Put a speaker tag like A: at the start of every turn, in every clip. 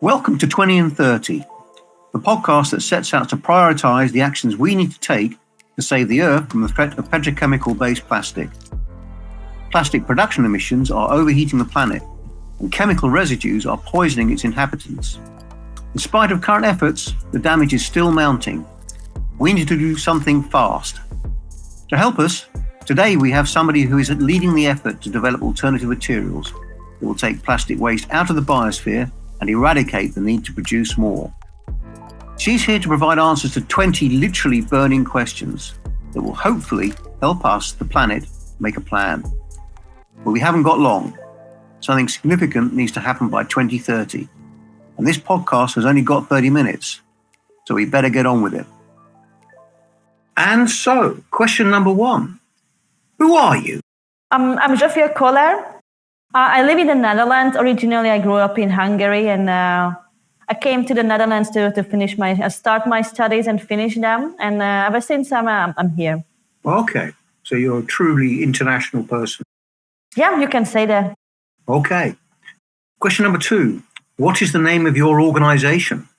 A: Welcome to 20 and 30, the podcast that sets out to prioritise the actions we need to take to save the Earth from the threat of petrochemical-based plastic. Plastic production emissions are overheating the planet, and chemical residues are poisoning its inhabitants. In spite of current efforts, the damage is still mounting. We need to do something fast. To help us, today we have somebody who is leading the effort to develop alternative materials that will take plastic waste out of the biosphere and eradicate the need to produce more. She's here to provide answers to 20 literally burning questions that will hopefully help us, the planet, make a plan. But we haven't got long. Something significant needs to happen by 2030. And this podcast has only got 30 minutes, so we better get on with it. And so, question number one. Who are you?
B: I'm Zsofia Kollar. I live in the Netherlands. Originally, I grew up in Hungary, and I came to the Netherlands to start my studies and finish them. And ever since, I'm here.
A: Okay, so you're a truly international person.
B: Yeah, you can say that.
A: Okay. Question number two. What is the name of your organization?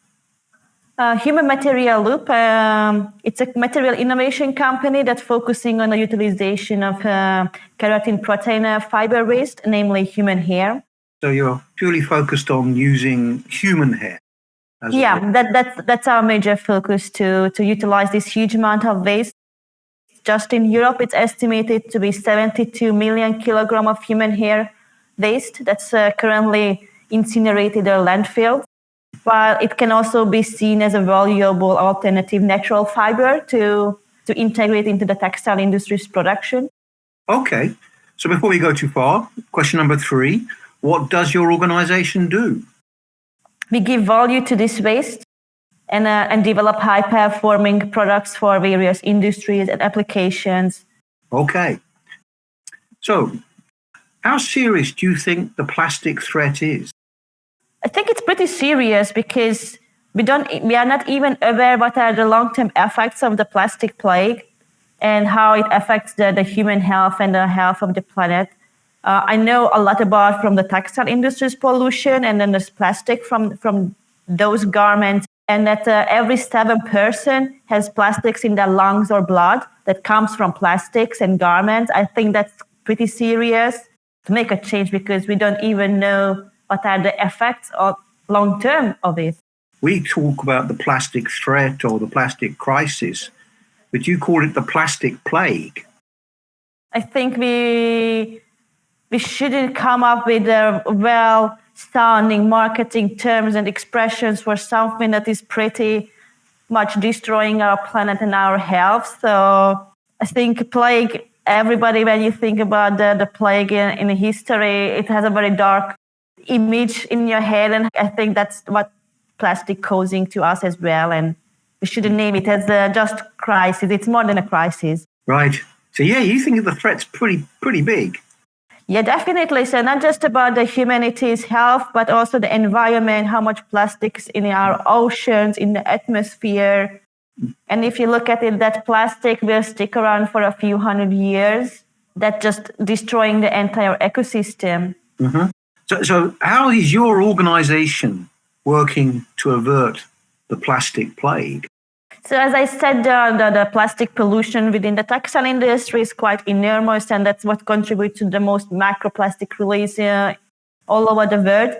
B: Human Material Loop. It's a material innovation company that's focusing on the utilization of keratin protein fiber waste, namely human hair.
A: So you're purely focused on using human hair?
B: That's our major focus, to utilize this huge amount of waste. Just in Europe, it's estimated to be 72 million kilograms of human hair waste that's currently incinerated or landfilled. While it can also be seen as a valuable alternative natural fiber to integrate into the textile industry's production.
A: Okay, so before we go too far, question number three, what does your organization do?
B: We give value to this waste and develop high-performing products for various industries and applications.
A: Okay, so how serious do you think the plastic threat is?
B: I think it's pretty serious because we are not even aware what are the long-term effects of the plastic plague and how it affects the human health and the health of the planet. I know a lot about from the textile industry's pollution, and then there's plastic from those garments, and that every 7 person has plastics in their lungs or blood that comes from plastics and garments. I think that's pretty serious to make a change because we don't even know what are the effects of long-term of it.
A: We talk about the plastic threat or the plastic crisis, but you call it the plastic plague.
B: I think we shouldn't come up with well-sounding marketing terms and expressions for something that is pretty much destroying our planet and our health. So I think plague, everybody, when you think about the plague in history, it has a very dark image in your head, and I think that's what plastic causing to us as well, and we shouldn't name it as just crisis. It's more than a crisis.
A: Right. So you think the threat's pretty big?
B: Yeah, definitely. So not just about the humanity's health, but also the environment, how much plastic's in our oceans, in the atmosphere. And if you look at it, that plastic will stick around for a few hundred years. That's just destroying the entire ecosystem.
A: Mm-hmm. So how is your organization working to avert the plastic plague?
B: So as I said, the plastic pollution within the textile industry is quite enormous, and that's what contributes to the most microplastic release all over the world.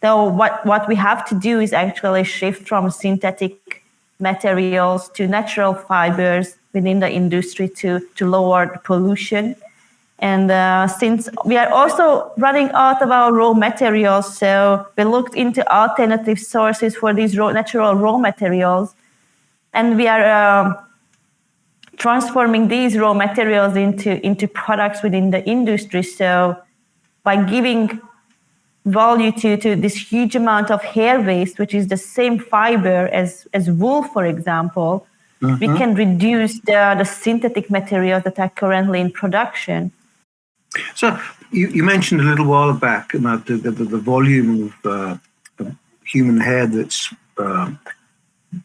B: So what we have to do is actually shift from synthetic materials to natural fibers within the industry to lower the pollution. And since we are also running out of our raw materials, so we looked into alternative sources for these natural raw materials, and we are transforming these raw materials into products within the industry. So by giving value to this huge amount of hair waste, which is the same fiber as wool, for example, we can reduce the synthetic materials that are currently in production.
A: So you mentioned a little while back about the volume of human hair that's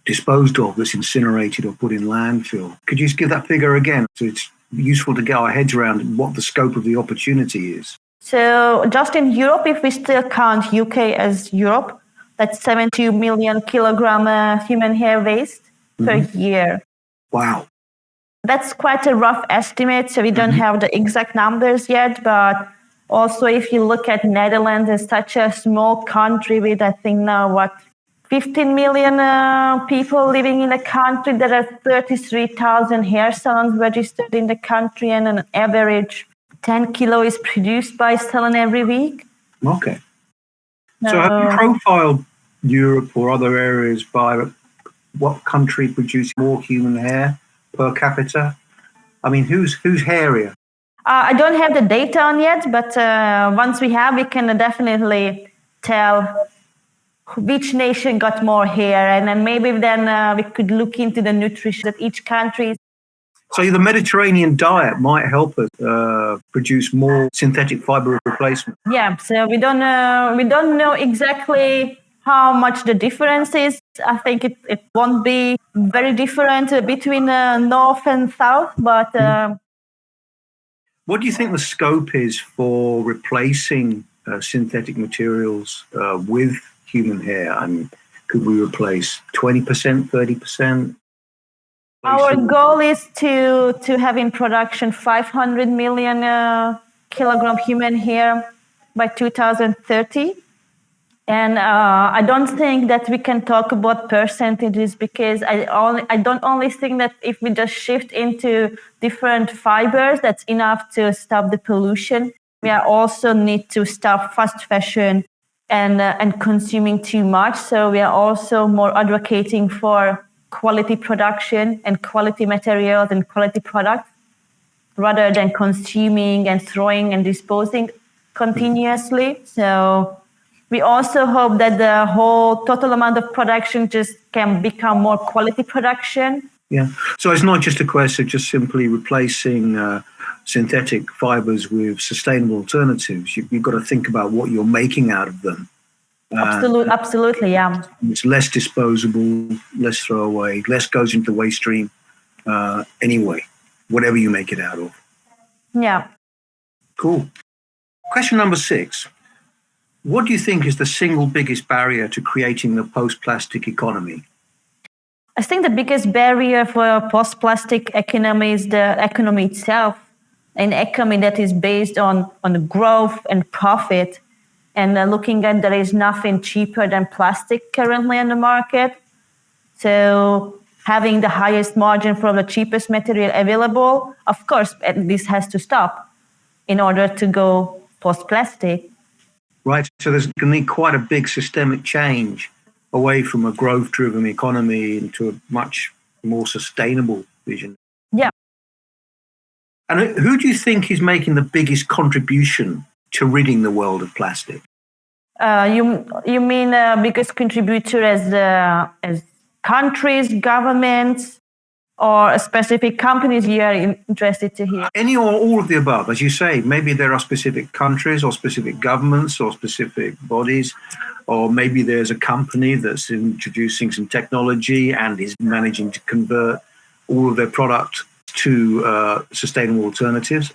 A: disposed of, that's incinerated or put in landfill. Could you just give that figure again? So it's useful to get our heads around what the scope of the opportunity is.
B: So just in Europe, if we still count UK as Europe, That's 72 million kilogram human hair waste per year.
A: Wow.
B: That's quite a rough estimate, so we don't have the exact numbers yet. But also, if you look at Netherlands, it's such a small country with, I think now, 15 million people living in the country. There are 33,000 hair salons registered in the country, and an average 10 kilo is produced by salon every week.
A: Okay. So have you profiled Europe or other areas by what country produces more human hair per capita? I mean, who's hairier?
B: I don't have the data on yet, but once we have, we can definitely tell which nation got more hair, and then maybe then we could look into the nutrition that each country.
A: So the Mediterranean diet might help us produce more synthetic fiber replacement.
B: Yeah, so we don't know exactly how much the difference is. I think it won't be very different between north and south, but.
A: What do you think the scope is for replacing synthetic materials with human hair? I mean, could we replace 20%, 30%?
B: Our goal is to have in production 500 million kilogram human hair by 2030. And I don't think that we can talk about percentages, because I don't only think that if we just shift into different fibers, that's enough to stop the pollution. We also need to stop fast fashion and consuming too much. So we are also more advocating for quality production and quality materials and quality products, rather than consuming and throwing and disposing continuously. So we also hope that the whole total amount of production just can become more quality production.
A: Yeah. So it's not just a question of just simply replacing synthetic fibers with sustainable alternatives. You've got to think about what you're making out of them.
B: Absolutely, yeah.
A: It's less disposable, less throwaway, less goes into the waste stream anyway, whatever you make it out of.
B: Yeah.
A: Cool. Question number 6. What do you think is the single biggest barrier to creating the post-plastic economy?
B: I think the biggest barrier for a post-plastic economy is the economy itself, an economy that is based on growth and profit. And looking at, there is nothing cheaper than plastic currently on the market. So having the highest margin from the cheapest material available, of course, this has to stop in order to go post-plastic.
A: Right. So there's going to need quite a big systemic change away from a growth-driven economy into a much more sustainable vision.
B: Yeah.
A: And who do you think is making the biggest contribution to ridding the world of plastic?
B: You mean biggest contributor as countries, governments, or specific companies you are interested to hear?
A: Any or all of the above. As you say, maybe there are specific countries or specific governments or specific bodies, or maybe there's a company that's introducing some technology and is managing to convert all of their product to sustainable alternatives.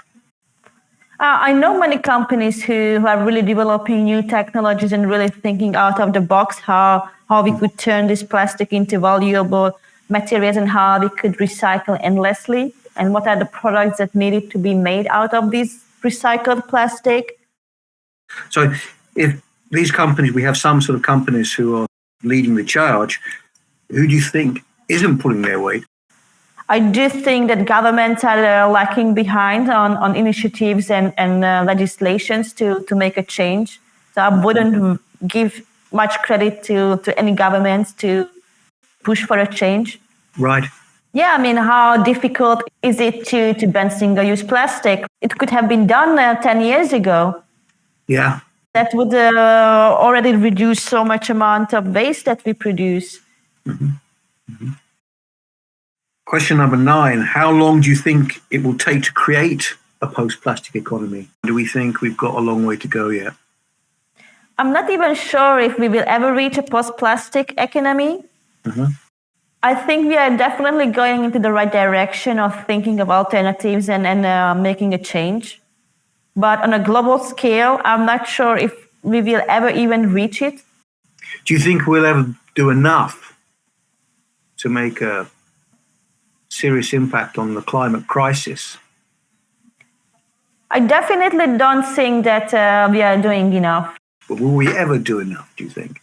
B: I know many companies who are really developing new technologies and really thinking out of the box how we could turn this plastic into valuable materials and how we could recycle endlessly, and what are the products that needed to be made out of this recycled plastic.
A: So if these companies, we have some sort of companies who are leading the charge, who do you think isn't pulling their weight?
B: I do think that governments are lacking behind on initiatives and legislations to make a change. So I wouldn't give much credit to any governments to push for a change.
A: Right.
B: Yeah, I mean, how difficult is it to ban single-use plastic? It could have been done 10 years ago.
A: Yeah.
B: That would already reduce so much amount of waste that we produce.
A: Mm-hmm. Mm-hmm. Question number 9. How long do you think it will take to create a post-plastic economy? Do we think we've got a long way to go yet?
B: I'm not even sure if we will ever reach a post-plastic economy.
A: Mm-hmm.
B: I think we are definitely going into the right direction of thinking of alternatives and making a change. But on a global scale, I'm not sure if we will ever even reach it.
A: Do you think we'll ever do enough to make a serious impact on the climate crisis?
B: I definitely don't think that we are doing enough.
A: But will we ever do enough, do you think?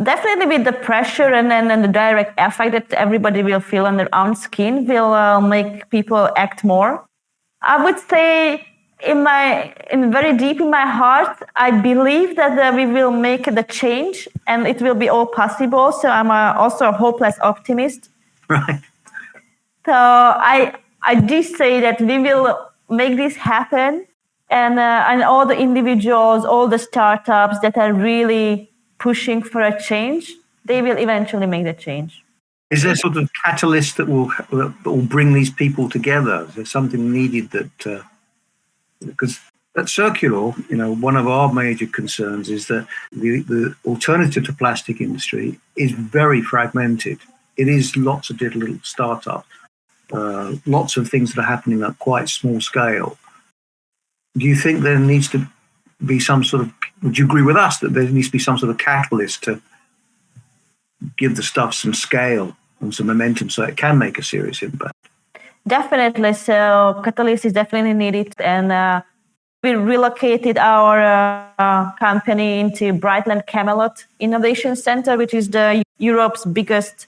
B: Definitely with the pressure and the direct effect that everybody will feel on their own skin will make people act more. I would say very deep in my heart, I believe that we will make the change and it will be all possible. So I'm also a hopeless optimist.
A: Right.
B: So I do say that we will make this happen, and all the individuals, all the startups that are really pushing for a change, they will eventually make the change.
A: Is there sort of catalyst that will bring these people together? Is there something needed that? Because at Circular, one of our major concerns is that the alternative to plastic industry is very fragmented. It is lots of little startups, lots of things that are happening at quite small scale. Do you think there needs to be some sort of? Would you agree with us that there needs to be some sort of catalyst to give the stuff some scale and some momentum so it can make a serious impact?
B: Definitely. So catalyst is definitely needed, and we relocated our company into Brightland Camelot Innovation Center, which is the Europe's biggest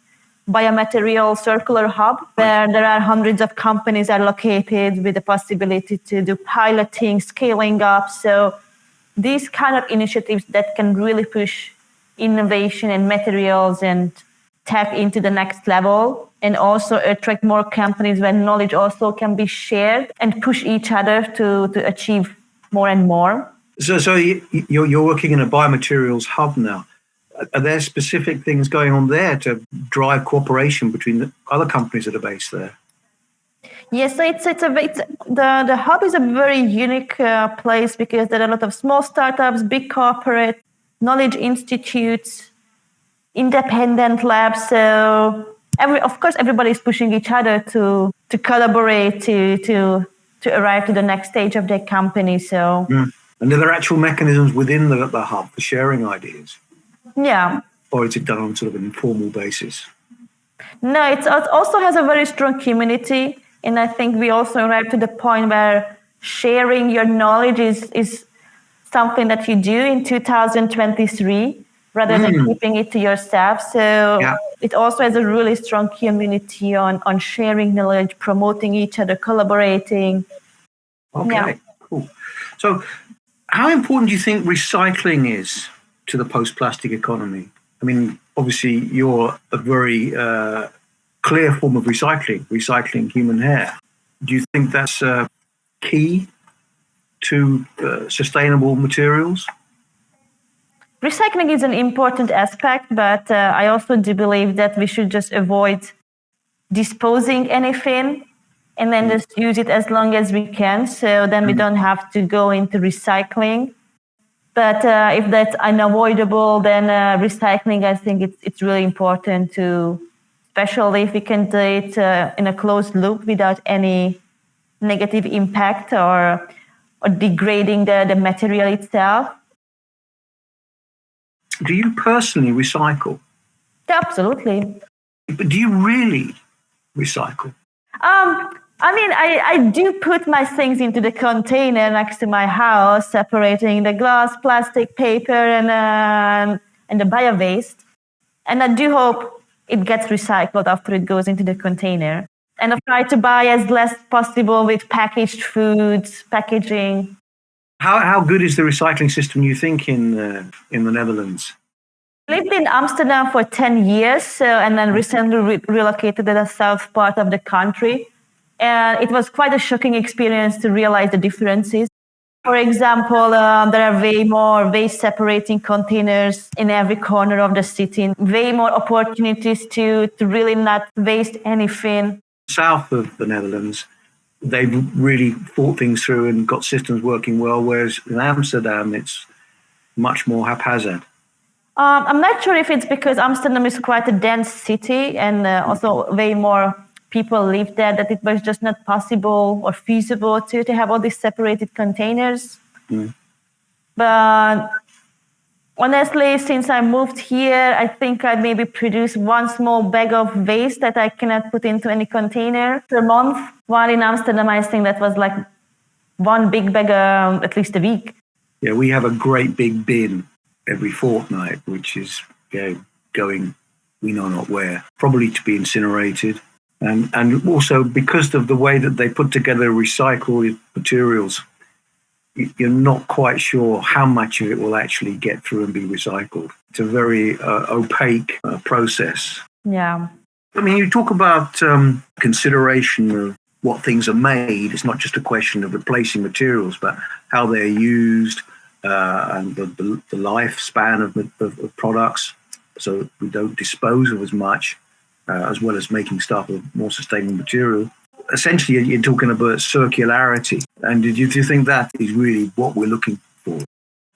B: biomaterial circular hub, where there are hundreds of companies are located with the possibility to do piloting, scaling up. So these kind of initiatives that can really push innovation and materials and tap into the next level, and also attract more companies where knowledge also can be shared and push each other to achieve more and more.
A: So you're working in a biomaterials hub now. Are there specific things going on there to drive cooperation between the other companies that are based there?
B: Yes, so the hub is a very unique place because there are a lot of small startups, big corporate, knowledge institutes, independent labs. So of course everybody is pushing each other to collaborate to arrive to the next stage of their company. So
A: And are there actual mechanisms within the hub for sharing ideas?
B: Yeah.
A: Or is it done on sort of an informal basis?
B: No, it also has a very strong community. And I think we also arrived to the point where sharing your knowledge is something that you do in 2023 rather than keeping it to yourself. So it also has a really strong community on sharing knowledge, promoting each other, collaborating.
A: Okay, cool. So how important do you think recycling is to the post-plastic economy? I mean, obviously you're a very clear form of recycling human hair. Do you think that's key to sustainable materials?
B: Recycling is an important aspect, but I also do believe that we should just avoid disposing anything and then just use it as long as we can. So then we don't have to go into recycling. But if that's unavoidable, then recycling, I think it's really important to, especially if we can do it in a closed loop without any negative impact or degrading the material itself.
A: Do you personally recycle?
B: Yeah, absolutely.
A: But do you really recycle?
B: I mean, I do put my things into the container next to my house, separating the glass, plastic, paper, and the bio waste. And I do hope it gets recycled after it goes into the container. And I try to buy as less possible with packaged foods, packaging.
A: How good is the recycling system, you think, in the Netherlands?
B: I lived in Amsterdam for 10 years and then recently relocated to the south part of the country. And it was quite a shocking experience to realize the differences. For example, there are way more waste separating containers in every corner of the city, way more opportunities to really not waste anything.
A: South of the Netherlands, they've really thought things through and got systems working well, whereas in Amsterdam, it's much more haphazard.
B: I'm not sure if it's because Amsterdam is quite a dense city and also way more people live there, that it was just not possible or feasible to have all these separated containers. But Honestly, since I moved here, I think I maybe produce one small bag of waste that I cannot put into any container per month. While in Amsterdam, I think that was like one big bag at least a week.
A: Yeah, we have a great big bin every fortnight, which is going we know not where, probably to be incinerated. And also because of the way that they put together recycled materials, you're not quite sure how much of it will actually get through and be recycled. It's a very opaque process.
B: Yeah.
A: I mean, you talk about consideration of what things are made. It's not just a question of replacing materials, but how they're used and the lifespan of products, so we don't dispose of as much, as well as making stuff of more sustainable material. Essentially, you're talking about circularity. And do you think that is really what we're looking for?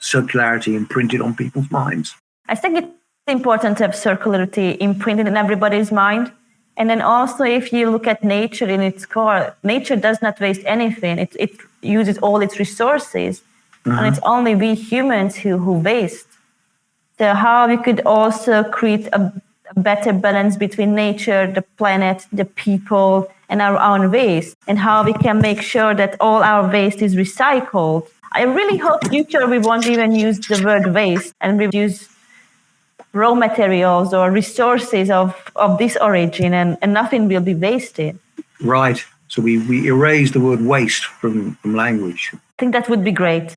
A: Circularity imprinted on people's minds?
B: I think it's important to have circularity imprinted in everybody's mind. And then also, if you look at nature in its core, nature does not waste anything. It uses all its resources. Mm-hmm. And it's only we humans who waste. So how we could also create a better balance between nature, the planet, the people, and our own waste, and how we can make sure that all our waste is recycled. I really hope in the future we won't even use the word waste and we use raw materials or resources of this origin, and nothing will be wasted.
A: Right. So we erase the word waste from language.
B: I think that would be great.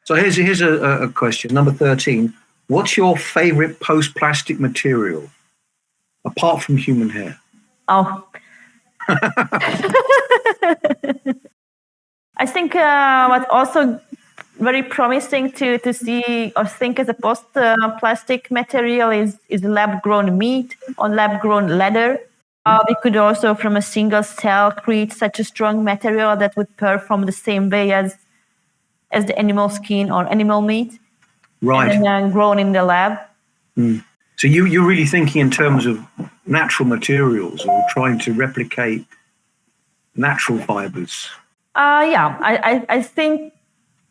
A: So here's a question, number 13. What's your favorite post-plastic material, apart from human hair?
B: Oh. I think what's also very promising to see or think as a post-plastic material is lab-grown meat or lab-grown leather. We could also, from a single cell, create such a strong material that would perform the same way as the animal skin or animal meat.
A: Right.
B: And then grown in the lab.
A: Mm. So you're really thinking in terms of natural materials or trying to replicate natural fibers?
B: Yeah, I think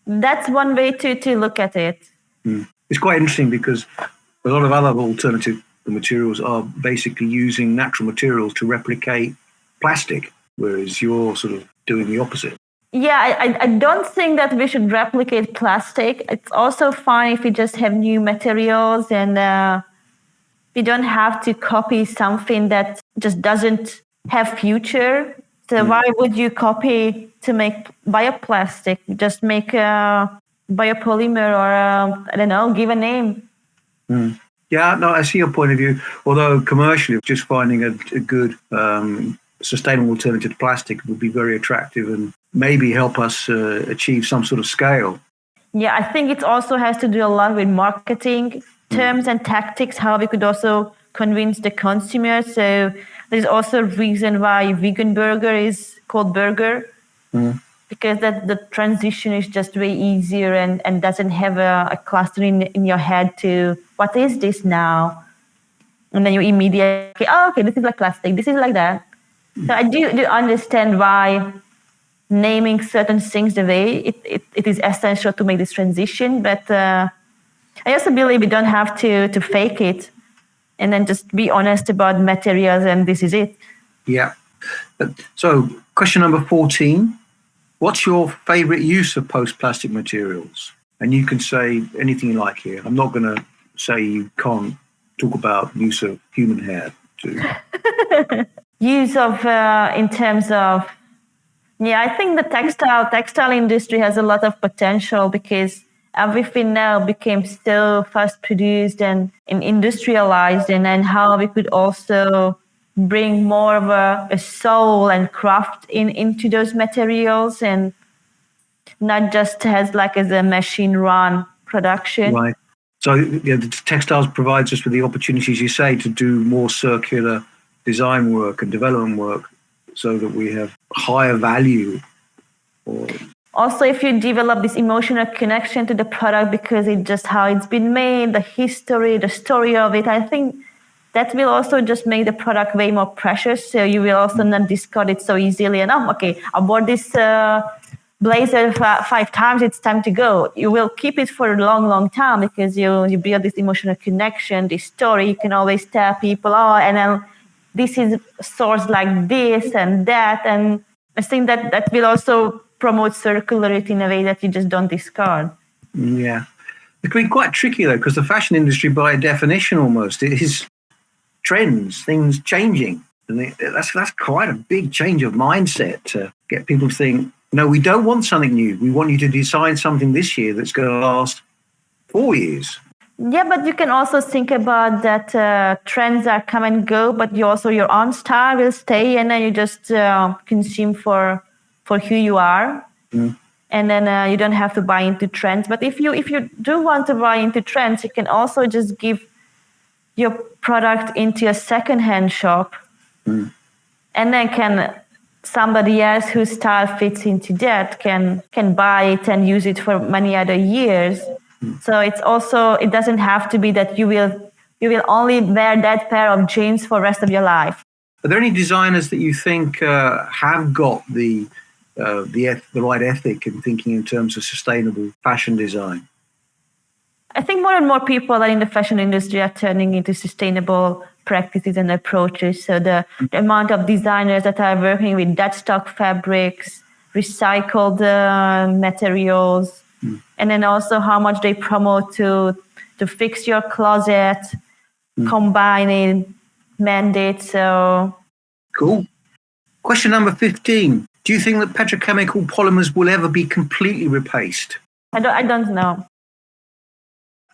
B: that's one way to look at it.
A: Mm. It's quite interesting because a lot of other alternative materials are basically using natural materials to replicate plastic, whereas you're sort of doing the opposite.
B: Yeah, I don't think that we should replicate plastic. It's also fine if we just have new materials and we don't have to copy something that just doesn't have future. So why would you copy to make bioplastic? Just make a biopolymer or, I don't know, give a name.
A: Mm. Yeah, no, I see your point of view. Although commercially, just finding a good sustainable alternative to plastic would be very attractive and maybe help us achieve some sort of scale.
B: Yeah, I think it also has to do a lot with marketing terms and tactics, how we could also convince the consumer. So there's also a reason why vegan burger is called burger, because that the transition is just way easier and doesn't have a cluster in your head to, what is this now? And then you immediately, okay, this is like plastic, this is like that. So I do understand why naming certain things the way it is essential to make this transition, but I also believe we don't have to fake it and then just be honest about materials and this is it.
A: Yeah. So question number 14, what's your favorite use of post-plastic materials? And you can say anything you like here. I'm not going to say you can't talk about use of human hair too.
B: Use of in terms of, yeah, I think the textile industry has a lot of potential because everything now became so fast produced and industrialized, and then how we could also bring more of a soul and craft into those materials and not just as a machine run production.
A: Right. So the textiles provides us with the opportunities, you say, to do more circular design work and development work so that we have higher value.
B: Also, if you develop this emotional connection to the product because it's just how it's been made, the history, the story of it, I think that will also just make the product way more precious. So you will also not discard it so easily. And okay, I bought this blazer 5 times, it's time to go. You will keep it for a long, long time because you build this emotional connection, this story. You can always tell people, oh, and then this is sourced like this and that. And I think that will also promote circularity in a way that you just don't discard.
A: Yeah. It can be quite tricky, though, because the fashion industry, by definition almost, it is trends, things changing. And that's quite a big change of mindset to get people to think, no, we don't want something new. We want you to design something this year that's going to last 4 years.
B: Yeah, but you can also think about that trends are come and go, but your own style will stay, and then you just consume for who you are. Mm. And then you don't have to buy into trends. But if you do want to buy into trends, you can also just give your product into a secondhand shop. Mm. And then can somebody else whose style fits into that can buy it and use it for many other years. Mm. So it doesn't have to be that you will only wear that pair of jeans for the rest of your life.
A: Are there any designers that you think have got the right ethic in thinking in terms of sustainable fashion design?
B: I think more and more people in the fashion industry are turning into sustainable practices and approaches. So the amount of designers that are working with dead stock fabrics, recycled materials, and then also how much they promote to fix your closet, combining mandates. So
A: cool. Question number 15. Do you think that petrochemical polymers will ever be completely replaced?
B: I don't know.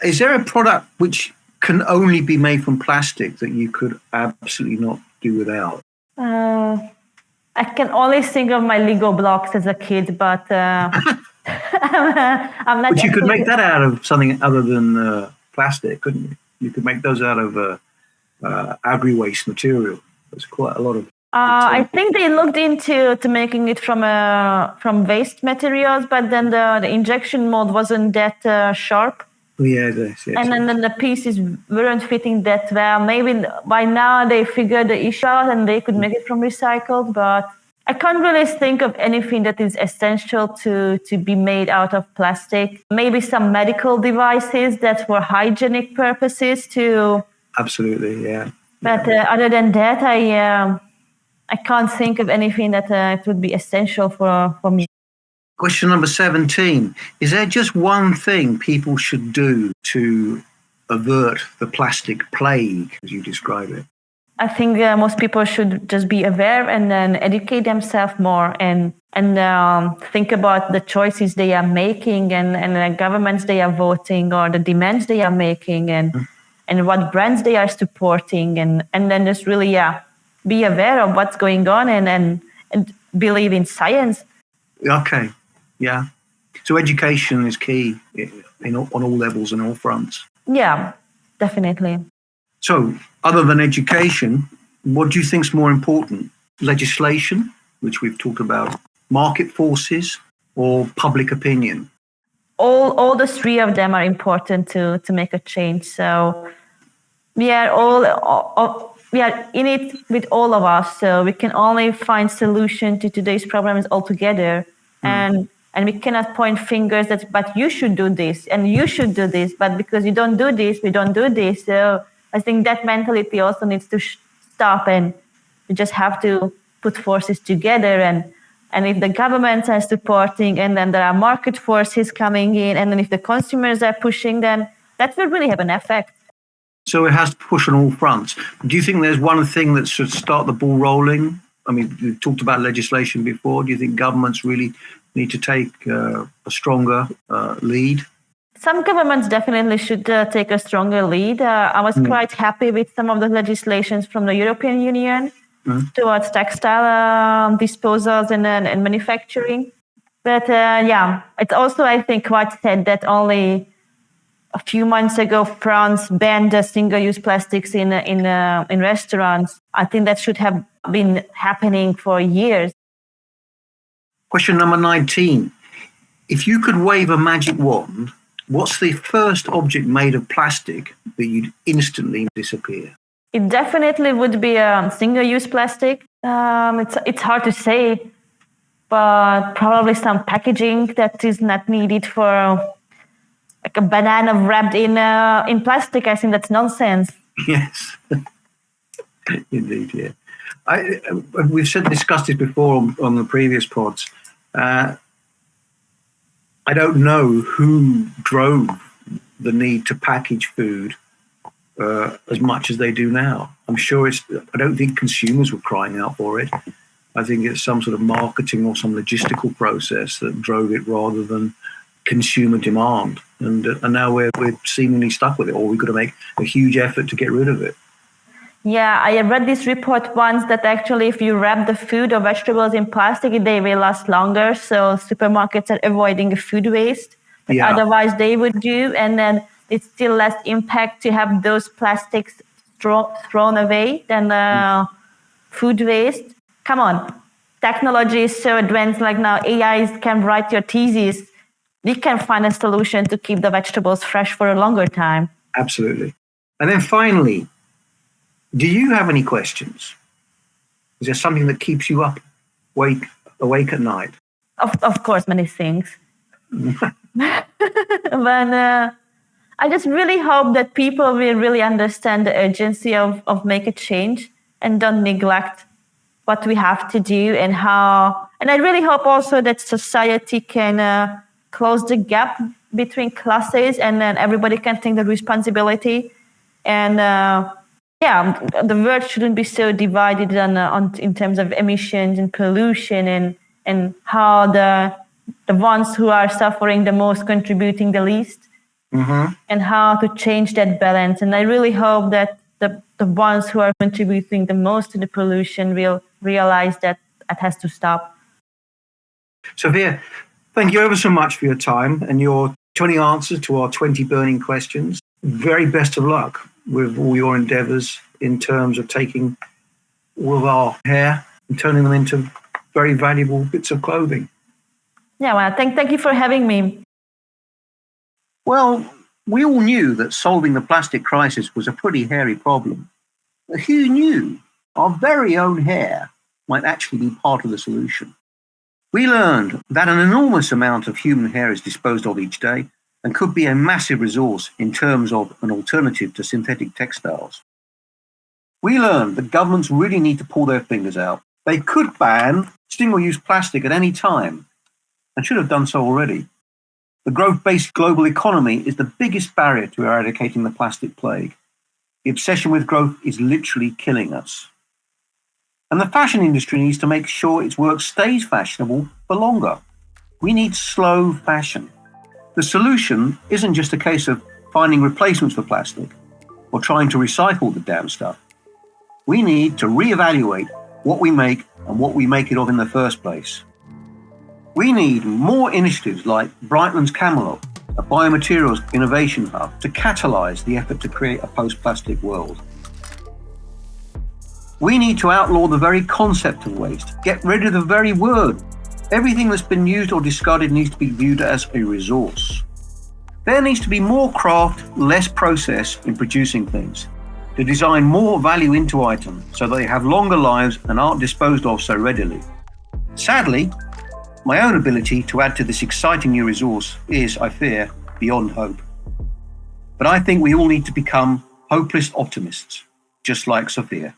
A: Is there a product which can only be made from plastic that you could absolutely not do without?
B: I can only think of my Lego blocks as a kid, but I'm not.
A: But you could make that out of something other than plastic, couldn't you? You could make those out of agri-waste material. There's quite a lot of.
B: I think they looked into making it from waste materials, but then the injection mold wasn't that sharp.
A: Yeah,
B: and then the pieces weren't fitting that well. Maybe by now they figured the issue out and they could make it from recycled, but I can't really think of anything that is essential to be made out of plastic. Maybe some medical devices that for hygienic purposes too.
A: Absolutely, yeah.
B: But other than that, I can't think of anything that it would be essential for me.
A: Question number 17. Is there just one thing people should do to avert the plastic plague, as you describe it?
B: I think most people should just be aware and then educate themselves more and think about the choices they are making and the governments they are voting or the demands they are making and what brands they are supporting and then just really be aware of what's going on and believe in science.
A: Okay. Yeah. So education is key on all levels and all fronts.
B: Yeah, definitely.
A: So other than education, what do you think is more important? Legislation, which we've talked about, market forces, or public opinion?
B: All the three of them are important to make a change. So we are in it with all of us. So we can only find solution to today's problems all together. And we cannot point fingers but you should do this and you should do this. But because you don't do this, we don't do this. So I think that mentality also needs to stop, and we just have to put forces together. And if the governments are supporting, and then there are market forces coming in, and then if the consumers are pushing, then that will really have an effect.
A: So it has to push on all fronts. Do you think there's one thing that should start the ball rolling? I mean, we've talked about legislation before. Do you think governments really need to take a stronger lead?
B: Some governments definitely should take a stronger lead. I was quite happy with some of the legislations from the European Union towards textile disposals and manufacturing. But it's also, I think, quite sad that only a few months ago France banned single-use plastics in restaurants. I think that should have been happening for years.
A: Question number 19. If you could wave a magic wand, what's the first object made of plastic that you'd instantly disappear?
B: It definitely would be a single-use plastic. It's hard to say. but probably some packaging that is not needed for like a banana wrapped in plastic. I think that's nonsense.
A: Yes, indeed, yeah. We've discussed this before on the previous pods. I don't know who drove the need to package food as much as they do now. I don't think consumers were crying out for it. I think it's some sort of marketing or some logistical process that drove it rather than consumer demand. And now we're seemingly stuck with it, or we've got to make a huge effort to get rid of it.
B: Yeah, I read this report once that actually if you wrap the food or vegetables in plastic, they will last longer. So supermarkets are avoiding food waste that otherwise they would do. And then it's still less impact to have those plastics thrown away than food waste. Come on, technology is so advanced. Like now, AI can write your thesis. We can find a solution to keep the vegetables fresh for a longer time.
A: Absolutely. And then finally, do you have any questions? Is there something that keeps you awake at night?
B: Of course, many things. But I just really hope that people will really understand the urgency of make a change and don't neglect what we have to do and how. And I really hope also that society can close the gap between classes and then everybody can take the responsibility. And the world shouldn't be so divided in terms of emissions and pollution and how the ones who are suffering the most contributing the least, and how to change that balance. And I really hope that the ones who are contributing the most to the pollution will realize that it has to stop.
A: Zsofia, thank you ever so much for your time and your 20 answers to our 20 burning questions. Very best of luck with all your endeavors in terms of taking all of our hair and turning them into very valuable bits of clothing.
B: Yeah, well, thank you for having me.
A: Well, we all knew that solving the plastic crisis was a pretty hairy problem. But who knew our very own hair might actually be part of the solution? We learned that an enormous amount of human hair is disposed of each day and could be a massive resource in terms of an alternative to synthetic textiles. We learned that governments really need to pull their fingers out. They could ban single-use plastic at any time and should have done so already. The growth-based global economy is the biggest barrier to eradicating the plastic plague. The obsession with growth is literally killing us. And the fashion industry needs to make sure its work stays fashionable for longer. We need slow fashion. The solution isn't just a case of finding replacements for plastic or trying to recycle the damn stuff. We need to reevaluate what we make and what we make it of in the first place. We need more initiatives like Brightlands Camelot, a biomaterials innovation hub, to catalyse the effort to create a post-plastic world. We need to outlaw the very concept of waste, get rid of the very word. Everything that's been used or discarded needs to be viewed as a resource. There needs to be more craft, less process in producing things, to design more value into items so they have longer lives and aren't disposed of so readily. Sadly, my own ability to add to this exciting new resource is, I fear, beyond hope. But I think we all need to become hopeless optimists, just like Zsofia.